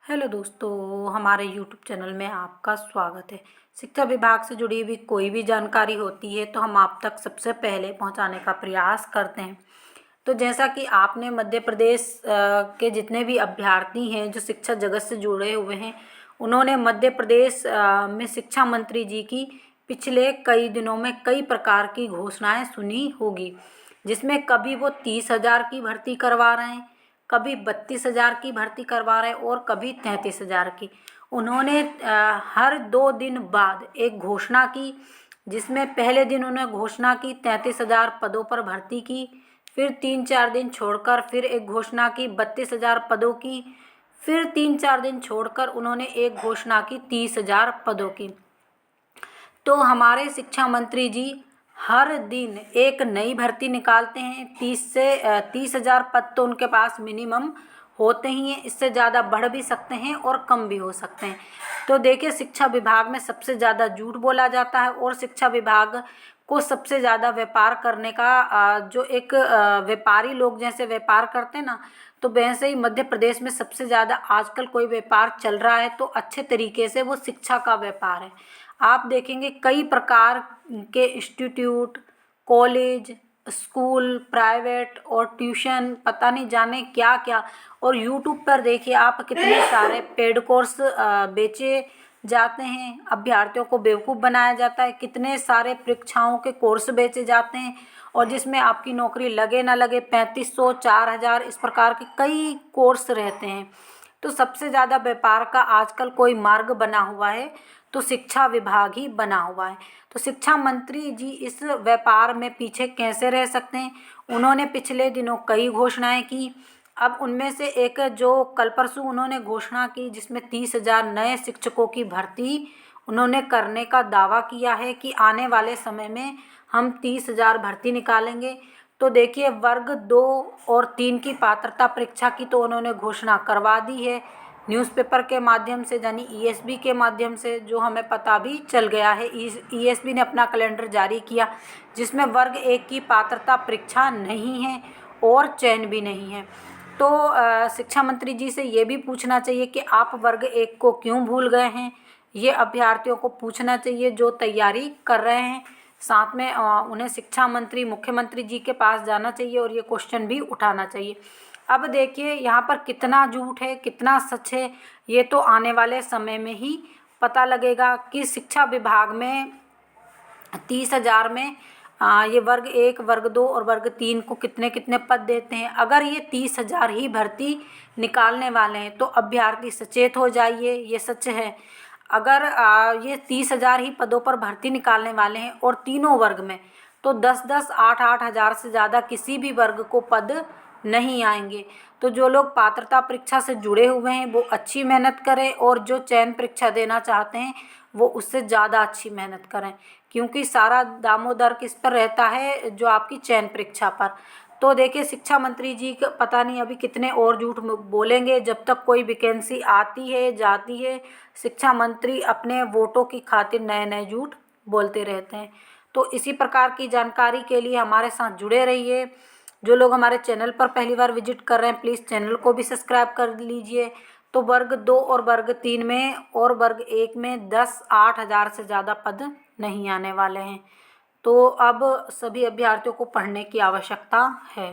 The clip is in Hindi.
हेलो दोस्तों, हमारे यूट्यूब चैनल में आपका स्वागत है। शिक्षा विभाग से जुड़ी हुई कोई भी जानकारी होती है तो हम आप तक सबसे पहले पहुंचाने का प्रयास करते हैं। तो जैसा कि आपने मध्य प्रदेश के जितने भी अभ्यर्थी हैं जो शिक्षा जगत से जुड़े हुए हैं, उन्होंने मध्य प्रदेश में शिक्षा मंत्री जी की पिछले कई दिनों में कई प्रकार की घोषणाएं सुनी होगी, जिसमें कभी वो 30,000 की भर्ती करवा रहे हैं, कभी 32,000 की भर्ती करवा रहे हैं और कभी 33,000 की। उन्होंने हर 2 दिन बाद एक घोषणा की, जिसमें पहले दिन उन्होंने घोषणा की 33,000 पदों पर भर्ती की, फिर 3-4 दिन छोड़कर फिर एक घोषणा की 32,000 पदों की, फिर 3-4 दिन छोड़कर उन्होंने एक घोषणा की 30,000 पदों की। तो हमारे शिक्षा मंत्री जी हर दिन एक नई भर्ती निकालते हैं। 30,000 पद तो उनके पास मिनिमम होते ही हैं, इससे ज़्यादा बढ़ भी सकते हैं और कम भी हो सकते हैं। तो देखिए, शिक्षा विभाग में सबसे ज़्यादा झूठ बोला जाता है और शिक्षा विभाग को सबसे ज़्यादा व्यापार करने का जो एक व्यापारी लोग जैसे व्यापार करते हैं ना, तो वैसे ही मध्य प्रदेश में सबसे ज़्यादा आजकल कोई व्यापार चल रहा है तो अच्छे तरीके से वो शिक्षा का व्यापार है। आप देखेंगे कई प्रकार के इंस्टीट्यूट, कॉलेज, स्कूल, प्राइवेट और ट्यूशन, पता नहीं जाने क्या क्या। और यूट्यूब पर देखिए आप कितने सारे पेड कोर्स बेचे जाते हैं, अभ्यर्थियों को बेवकूफ़ बनाया जाता है, कितने सारे परीक्षाओं के कोर्स बेचे जाते हैं और जिसमें आपकी नौकरी लगे ना लगे 3500, 4,000 इस प्रकार के कई कोर्स रहते हैं। तो सबसे ज़्यादा व्यापार का आजकल कोई मार्ग बना हुआ है तो शिक्षा विभाग ही बना हुआ है। तो शिक्षा मंत्री जी इस व्यापार में पीछे कैसे रह सकते हैं। उन्होंने पिछले दिनों कई घोषणाएं की। अब उनमें से एक जो कल परसों उन्होंने घोषणा की, जिसमें 30,000 नए शिक्षकों की भर्ती उन्होंने करने का दावा किया है कि आने वाले समय में हम 30,000 भर्ती निकालेंगे। तो देखिए, वर्ग 2 और 3 की पात्रता परीक्षा की तो उन्होंने घोषणा करवा दी है न्यूज़पेपर के माध्यम से, यानी ईएसबी के माध्यम से, जो हमें पता भी चल गया है। ईएसबी ने अपना कैलेंडर जारी किया, जिसमें वर्ग 1 की पात्रता परीक्षा नहीं है और चयन भी नहीं है। तो शिक्षा मंत्री जी से ये भी पूछना चाहिए कि आप वर्ग 1 को क्यों भूल गए हैं। ये अभ्यर्थियों को पूछना चाहिए जो तैयारी कर रहे हैं। साथ में उन्हें शिक्षा मंत्री, मुख्यमंत्री जी के पास जाना चाहिए और ये क्वेश्चन भी उठाना चाहिए। अब देखिए, यहाँ पर कितना झूठ है कितना सच है, ये तो आने वाले समय में ही पता लगेगा कि शिक्षा विभाग में 30,000 में ये वर्ग 1, वर्ग 2 और वर्ग 3 को कितने कितने पद देते हैं। अगर ये 30,000 ही भर्ती निकालने वाले हैं तो अभ्यर्थी सचेत हो जाइए, ये सच है। अगर ये 30,000 ही पदों पर भर्ती निकालने वाले हैं और तीनों वर्ग में, तो 10-10, 8-8 हज़ार से ज़्यादा किसी भी वर्ग को पद नहीं आएंगे। तो जो लोग पात्रता परीक्षा से जुड़े हुए हैं वो अच्छी मेहनत करें और जो चयन परीक्षा देना चाहते हैं वो उससे ज़्यादा अच्छी मेहनत करें, क्योंकि सारा दामोदर किस पर रहता है, जो आपकी चयन परीक्षा पर। तो देखिए, शिक्षा मंत्री जी का पता नहीं अभी कितने और झूठ बोलेंगे। जब तक कोई वैकेंसी आती है जाती है, शिक्षा मंत्री अपने वोटों की खातिर नए नए झूठ बोलते रहते हैं। तो इसी प्रकार की जानकारी के लिए हमारे साथ जुड़े रहिए। जो लोग हमारे चैनल पर पहली बार विजिट कर रहे हैं, प्लीज़ चैनल को भी सब्सक्राइब कर लीजिए। तो वर्ग 2 और वर्ग 3 में और वर्ग 1 में 10-8 हज़ार से ज़्यादा पद नहीं आने वाले हैं। तो अब सभी अभ्यर्थियों को पढ़ने की आवश्यकता है।